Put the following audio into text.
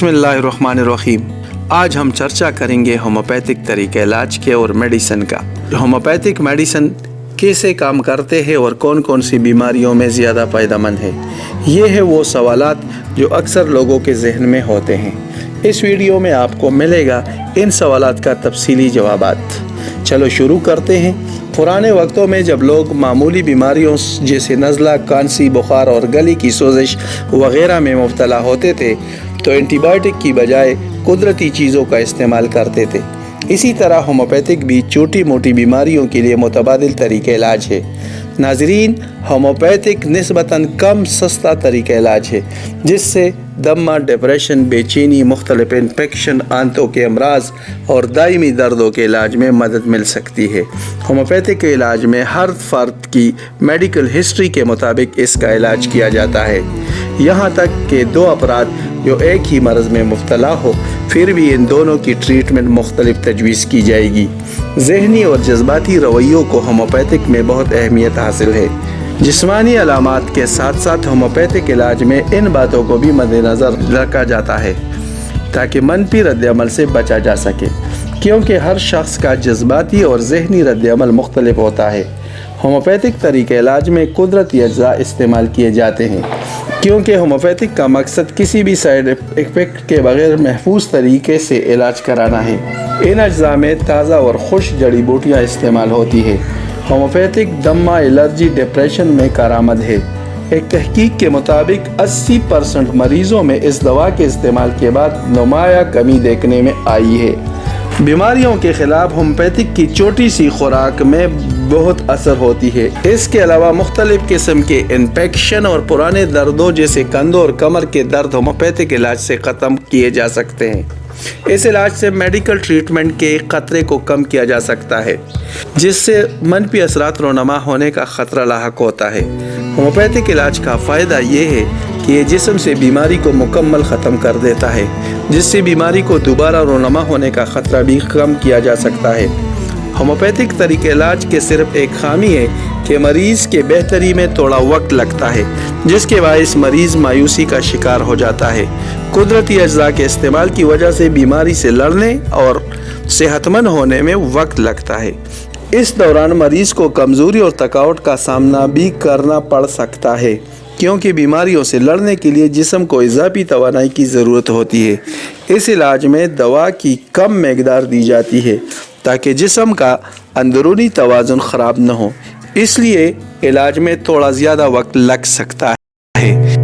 बिस्मिल्लाहिर्रहमानिर्रहीम। आज हम चर्चा करेंगे होम्योपैथिक तरीके इलाज के और मेडिसिन का। होम्योपैथिक मेडिसिन कैसे काम करते हैं और कौन कौन सी बीमारियों में ज़्यादा फ़ायदेमंद है, ये है वो सवालात जो अक्सर लोगों के जहन में होते हैं। इस वीडियो में आपको मिलेगा इन सवालात का तफसीली जवाबात। चलो शुरू करते हैं। पुराने वक्तों में जब लोग मामूली बीमारियों जैसे नज़ला, खांसी, बुखार और गले की सोजिश वगैरह में मुब्तला होते थे तो एंटीबायोटिक की बजाय कुदरती चीज़ों का इस्तेमाल करते थे। इसी तरह होम्योपैथिक भी छोटी मोटी बीमारियों के लिए मुतबादिल तरीके इलाज है। नाज़रीन, होम्योपैथिक निस्बतन कम सस्ता तरीका इलाज है जिससे दमा, डिप्रेशन, बेचैनी, मुख्तलिफ इन्फेक्शन, आंतों के अमराज और दायमी दर्दों के इलाज में मदद मिल सकती है। होम्योपैथिक के इलाज में हर फर्द की मेडिकल हिस्ट्री के मुताबिक इसका इलाज किया जाता है। यहाँ तक कि दो अफराद जो एक ही मर्ज़ में मुब्तला हो फिर भी इन दोनों की ट्रीटमेंट मुख्तलिफ तजवीज़ की जाएगी। ज़हनी और जज्बाती रवैयों को होम्योपैथिक में बहुत अहमियत हासिल है। जिस्मानी अलामात के साथ साथ होम्योपैथिक इलाज में इन बातों को भी मद्देनज़र रखा जाता है ताकि मनफी रद्द-ए-अमल से बचा जा सके, क्योंकि हर शख्स का जज्बाती और ज़हनी रद्द-ए-अमल मुख्तलिफ होता है। होम्योपैथिक तरीके इलाज में कुदरती अज्जा इस्तेमाल किए जाते हैं क्योंकि होम्योपैथिक का मकसद किसी भी साइड इफ़ेक्ट के बगैर महफूज तरीके से इलाज कराना है। इन अज्जा में ताज़ा और खुश जड़ी बूटियाँ इस्तेमाल होती है। होम्योपैथिक दमा, एलर्जी, डिप्रेशन में कारआमद है। एक तहकीक के मुताबिक 80% मरीज़ों में इस दवा के इस्तेमाल के बाद नुमाया कमी देखने में आई है। बीमारियों के ख़िलाफ़ होम्योपैथिक की छोटी सी खुराक में बहुत असर होती है। इसके अलावा मुख्तलिफ़ किस्म के इन्फेक्शन और पुराने दर्दों जैसे कंधों और कमर के दर्द होम्योपैथिक इलाज से ख़त्म किए जा सकते हैं। इस इलाज से मेडिकल ट्रीटमेंट के ख़तरे को कम किया जा सकता है जिससे मनफी असरात रोनमा होने का ख़तरा लाहक होता है। होम्योपैथिक इलाज का फ़ायदा ये है कि ये जिस्म से बीमारी को मुकम्मल ख़त्म कर देता है जिससे बीमारी को दोबारा रोनमा होने का ख़तरा भी कम किया जा सकता है। होम्योपैथिक तरीके इलाज के सिर्फ एक खामी है कि मरीज़ के बेहतरी में थोड़ा वक्त लगता है जिसके बायस मरीज़ मायूसी का शिकार हो जाता है। कुदरती अज्जा के इस्तेमाल की वजह से बीमारी से लड़ने और सेहतमंद होने में वक्त लगता है। इस दौरान मरीज़ को कमज़ोरी और थकावट का सामना भी करना पड़ सकता है क्योंकि बीमारियों से लड़ने के लिए जिस्म को इजाफी तवानाई की ज़रूरत होती है। इस इलाज में दवा की कम मकदार दी जाती है ताकि जिस्म का अंदरूनी तवाज़ुन ख़राब न हो, इसलिए इलाज में थोड़ा ज़्यादा वक्त लग सकता है।